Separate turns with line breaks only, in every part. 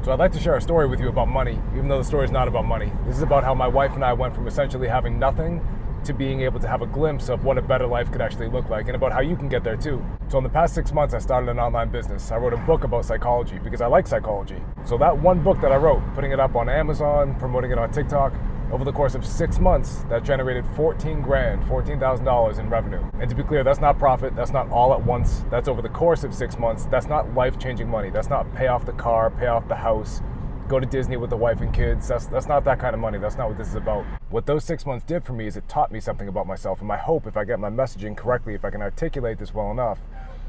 So I'd like to share a story with you about money, even though the story is not about money. This is about how my wife and I went from essentially having nothing to being able to have a glimpse of what a better life could actually look like, and about how you can get there too. So in the past 6 months, I started an online business. I wrote a book about psychology because I like psychology. So that one book that I wrote, putting it up on Amazon, promoting it on TikTok, over the course of 6 months, that generated $14,000 in revenue. And to be clear, that's not profit, that's not all at once, that's over the course of 6 months. That's not life-changing money. That's not pay off the car, pay off the house, go to Disney with the wife and kids. That's not that kind of money. That's not what this is about. What those 6 months did for me is it taught me something about myself. And my hope, if I get my messaging correctly, if I can articulate this well enough,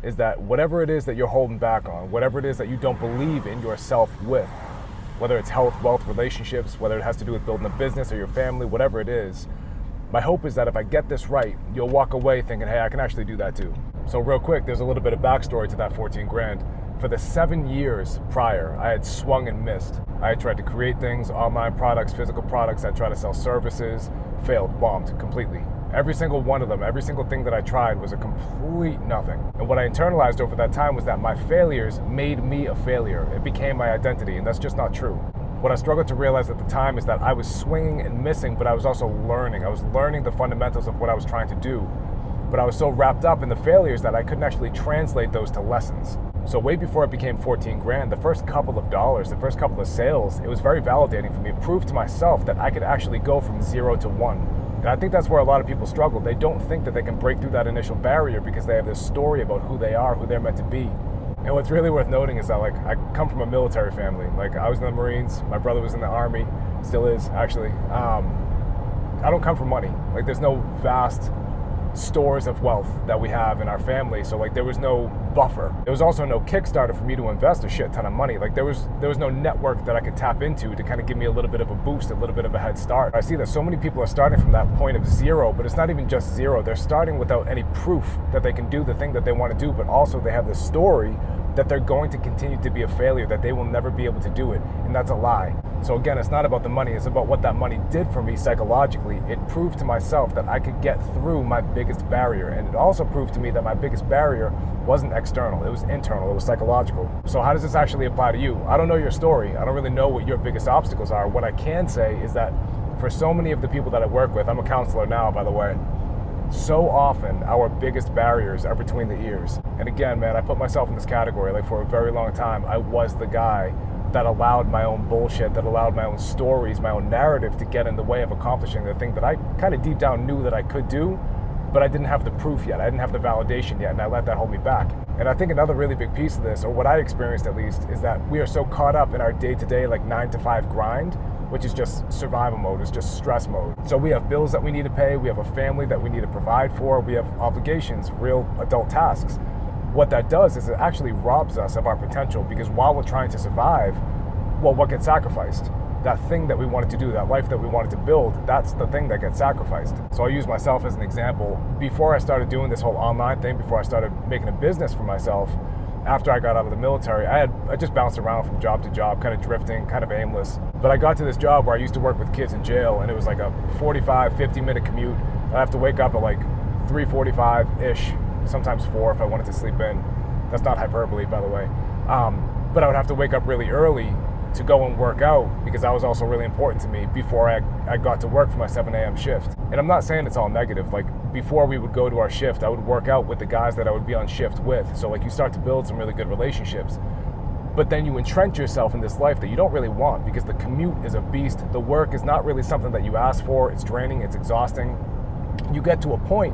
is that whatever it is that you're holding back on, whatever it is that you don't believe in yourself with, whether it's health, wealth, relationships, whether it has to do with building a business or your family, whatever it is, my hope is that if I get this right, you'll walk away thinking, hey, I can actually do that too. So real quick, there's a little bit of backstory to that 14 grand. For the 7 years prior, I had swung and missed. I had tried to create things, online products, physical products. I tried to sell services, failed, bombed completely. Every single one of them, every single thing that I tried was a complete nothing. And what I internalized over that time was that my failures made me a failure. It became my identity, and that's just not true. What I struggled to realize at the time is that I was swinging and missing, but I was also learning. I was learning the fundamentals of what I was trying to do. But I was so wrapped up in the failures that I couldn't actually translate those to lessons. So way before it became 14 grand, the first couple of dollars, the first couple of sales, it was very validating for me. It proved to myself that I could actually go from 0 to 1. And I think that's where a lot of people struggle. They don't think that they can break through that initial barrier because they have this story about who they are, who they're meant to be. And what's really worth noting is that, like, I come from a military family. Like, I was in the Marines, my brother was in the Army, still is actually. I don't come from money. Like, there's no vast stores of wealth that we have in our family, so like there was no buffer. There was also no Kickstarter for me to invest a shit ton of money. Like there was no network that I could tap into to kind of give me a little bit of a boost, a little bit of a head start. I see that so many people are starting from that point of 0, but it's not even just 0. They're starting without any proof that they can do the thing that they want to do, but also they have this story that they're going to continue to be a failure, that they will never be able to do it, and that's a lie. So again, it's not about the money, it's about what that money did for me psychologically. It proved to myself that I could get through my biggest barrier, and it also proved to me that my biggest barrier wasn't external, it was internal, it was psychological. So how does this actually apply to you? I don't know your story, I don't really know what your biggest obstacles are. What I can say is that for so many of the people that I work with, I'm a counselor now, by the way, so often our biggest barriers are between the ears. And again, man, I put myself in this category. Like for a very long time, I was the guy that allowed my own bullshit, that allowed my own stories, my own narrative to get in the way of accomplishing the thing that I kind of deep down knew that I could do, but I didn't have the proof yet. I didn't have the validation yet, and I let that hold me back. And I think another really big piece of this, or what I experienced at least, is that we are so caught up in our day-to-day, like 9 to 5 grind, which is just survival mode, it's just stress mode. So we have bills that we need to pay, we have a family that we need to provide for, we have obligations, real adult tasks. What that does is it actually robs us of our potential, because while we're trying to survive, well, what gets sacrificed? That thing that we wanted to do, that life that we wanted to build, that's the thing that gets sacrificed. So I'll use myself as an example. Before I started doing this whole online thing, before I started making a business for myself, after I got out of the military, I just bounced around from job to job, kind of drifting, kind of aimless. But I got to this job where I used to work with kids in jail, and it was like a 45, 50-minute commute. I have to wake up at like 3:45-ish, sometimes 4 if I wanted to sleep in. That's not hyperbole, by the way. But I would have to wake up really early to go and work out, because that was also really important to me before I got to work for my 7 a.m. shift. And I'm not saying it's all negative. Like before we would go to our shift, I would work out with the guys that I would be on shift with. So like you start to build some really good relationships. But then you entrench yourself in this life that you don't really want, because the commute is a beast. The work is not really something that you ask for. It's draining, it's exhausting. You get to a point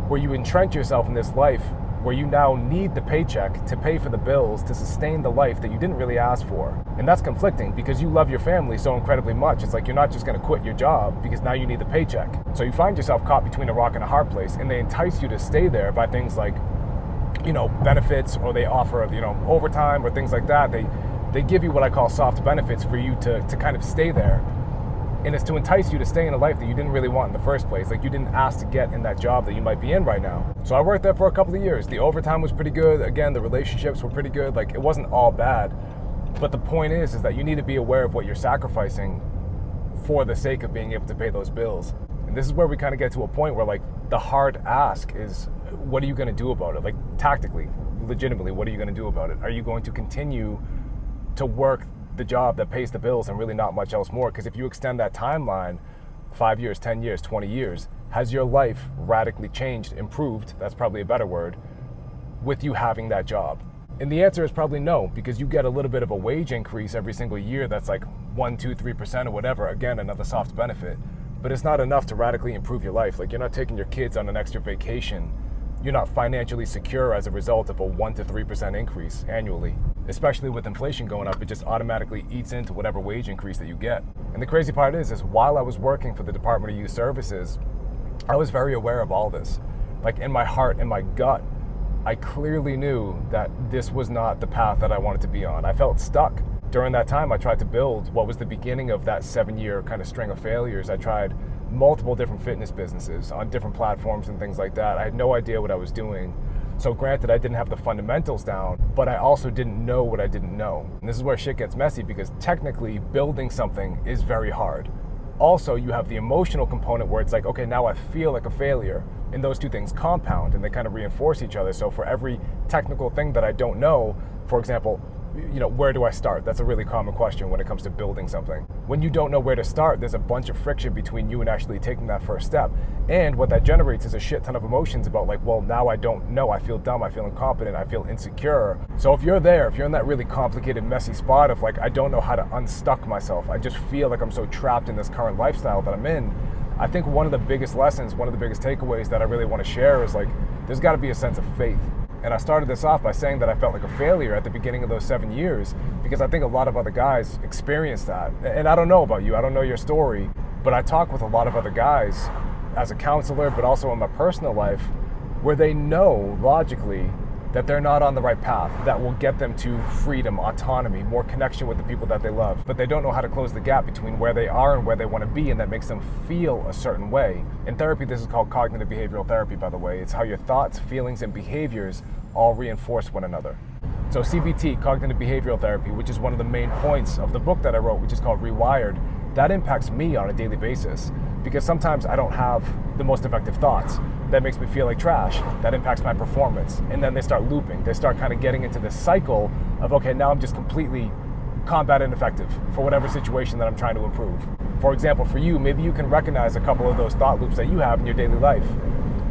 where you entrench yourself in this life where you now need the paycheck to pay for the bills, to sustain the life that you didn't really ask for. And that's conflicting, because you love your family so incredibly much. It's like you're not just gonna quit your job because now you need the paycheck. So you find yourself caught between a rock and a hard place, and they entice you to stay there by things like, benefits, or they offer, overtime or things like that. They give you what I call soft benefits for you to kind of stay there. And it's to entice you to stay in a life that you didn't really want in the first place. Like you didn't ask to get in that job that you might be in right now. So I worked there for a couple of years. The overtime was pretty good. Again, the relationships were pretty good. Like it wasn't all bad. But the point is that you need to be aware of what you're sacrificing for the sake of being able to pay those bills. And this is where we kind of get to a point where like the hard ask is, what are you going to do about it? Like tactically, legitimately, what are you going to do about it? Are you going to continue to work the job that pays the bills and really not much else more. Because if you extend that timeline, 5 years, 10 years, 20 years, has your life radically changed, improved, that's probably a better word, with you having that job? And the answer is probably no, because you get a little bit of a wage increase every single year that's like 1, 2, 3% or whatever. Again, another soft benefit. But it's not enough to radically improve your life. Like, you're not taking your kids on an extra vacation. You're not financially secure as a result of a 1 to 3% increase annually. Especially with inflation going up, it just automatically eats into whatever wage increase that you get. And the crazy part is while I was working for the Department of Youth Services, I was very aware of all this. Like, in my heart, in my gut, I clearly knew that this was not the path that I wanted to be on. I felt stuck. During that time, I tried to build what was the beginning of that 7-year kind of string of failures. I tried multiple different fitness businesses on different platforms and things like that. I had no idea what I was doing. So granted, I didn't have the fundamentals down, but I also didn't know what I didn't know. And this is where shit gets messy, because technically building something is very hard. Also, you have the emotional component where it's like, okay, now I feel like a failure. And those two things compound and they kind of reinforce each other. So for every technical thing that I don't know, for example, where do I start? That's a really common question when it comes to building something. When you don't know where to start, there's a bunch of friction between you and actually taking that first step. And what that generates is a shit ton of emotions about like, well, now I don't know. I feel dumb. I feel incompetent. I feel insecure. So if you're in that really complicated, messy spot of like, I don't know how to unstuck myself. I just feel like I'm so trapped in this current lifestyle that I'm in. I think one of the biggest lessons, one of the biggest takeaways that I really want to share is like, there's got to be a sense of faith. And I started this off by saying that I felt like a failure at the beginning of those 7 years, because I think a lot of other guys experienced that. And I don't know about you, I don't know your story, but I talk with a lot of other guys as a counselor, but also in my personal life, where they know logically that they're not on the right path that will get them to freedom, autonomy, more connection with the people that they love. But they don't know how to close the gap between where they are and where they want to be, and that makes them feel a certain way. In therapy, this is called cognitive behavioral therapy, by the way. It's how your thoughts, feelings, and behaviors all reinforce one another. So CBT, cognitive behavioral therapy, which is one of the main points of the book that I wrote, which is called Rewired, that impacts me on a daily basis, because sometimes I don't have the most effective thoughts. That makes me feel like trash. That impacts my performance. And then they start looping. They start kind of getting into this cycle of, okay, now I'm just completely combat ineffective for whatever situation that I'm trying to improve. For example, for you, maybe you can recognize a couple of those thought loops that you have in your daily life,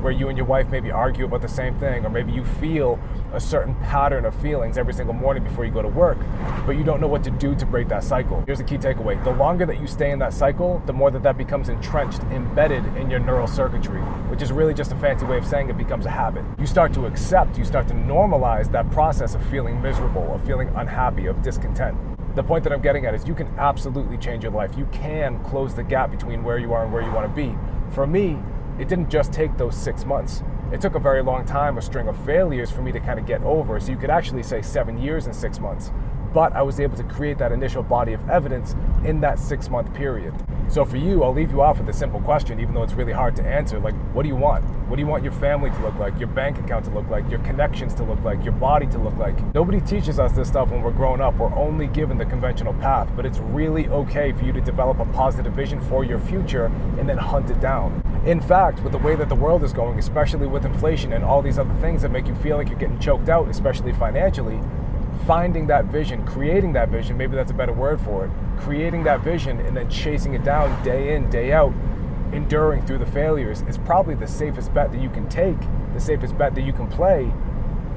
where you and your wife maybe argue about the same thing, or maybe you feel a certain pattern of feelings every single morning before you go to work, but you don't know what to do to break that cycle. Here's a key takeaway. The longer that you stay in that cycle, the more that becomes entrenched, embedded in your neural circuitry, which is really just a fancy way of saying it becomes a habit. You start to accept, you start to normalize that process of feeling miserable, of feeling unhappy, of discontent. The point that I'm getting at is you can absolutely change your life. You can close the gap between where you are and where you want to be. For me, it didn't just take those 6 months. It took a very long time, a string of failures for me to kind of get over. So you could actually say 7 years and 6 months. But I was able to create that initial body of evidence in that 6-month period. So for you, I'll leave you off with a simple question, even though it's really hard to answer. Like, what do you want? What do you want your family to look like, your bank account to look like, your connections to look like, your body to look like? Nobody teaches us this stuff when we're growing up. We're only given the conventional path, but it's really okay for you to develop a positive vision for your future and then hunt it down. In fact, with the way that the world is going, especially with inflation and all these other things that make you feel like you're getting choked out, especially financially, finding that vision, creating that vision, maybe that's a better word for it, creating that vision and then chasing it down day in, day out, enduring through the failures is probably the safest bet that you can take, the safest bet that you can play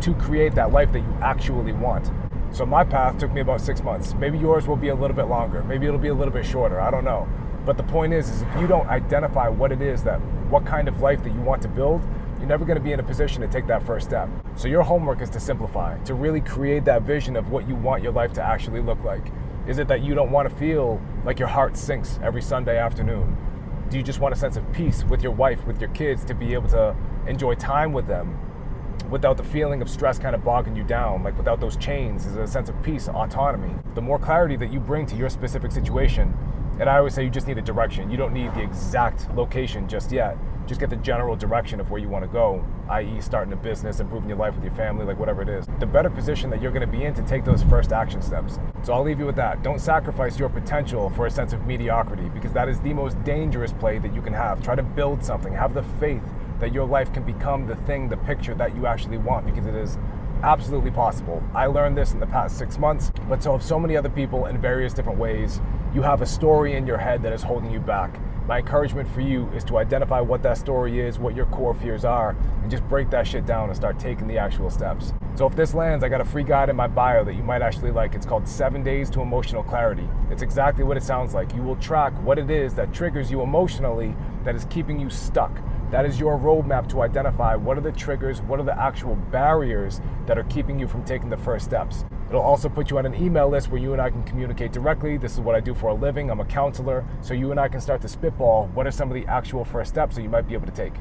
to create that life that you actually want. So my path took me about 6 months. Maybe yours will be a little bit longer. Maybe it'll be a little bit shorter. I don't know. But the point is if you don't identify what it is what kind of life that you want to build, you're never going to be in a position to take that first step. So your homework is to simplify, to really create that vision of what you want your life to actually look like. Is it that you don't want to feel like your heart sinks every Sunday afternoon? Do you just want a sense of peace with your wife, with your kids, to be able to enjoy time with them without the feeling of stress kind of bogging you down, like without those chains? Is a sense of peace, autonomy. The more clarity that you bring to your specific situation, and I always say you just need a direction. You don't need the exact location just yet. Just get the general direction of where you want to go, i.e. starting a business, improving your life with your family, like whatever it is. The better position that you're going to be in to take those first action steps. So I'll leave you with that. Don't sacrifice your potential for a sense of mediocrity, because that is the most dangerous play that you can have. Try to build something. Have the faith that your life can become the thing, the picture that you actually want, because it is absolutely possible. I learned this in the past 6 months, but so have so many other people in various different ways. You have a story in your head that is holding you back. My encouragement for you is to identify what that story is, what your core fears are, and just break that shit down and start taking the actual steps. So if this lands, I got a free guide in my bio that you might actually like. It's called 7 Days to Emotional Clarity. It's exactly what it sounds like. You will track what it is that triggers you emotionally that is keeping you stuck. That is your roadmap to identify what are the triggers, what are the actual barriers that are keeping you from taking the first steps. It'll also put you on an email list where you and I can communicate directly. This is what I do for a living. I'm a counselor. So you and I can start to spitball what are some of the actual first steps that you might be able to take.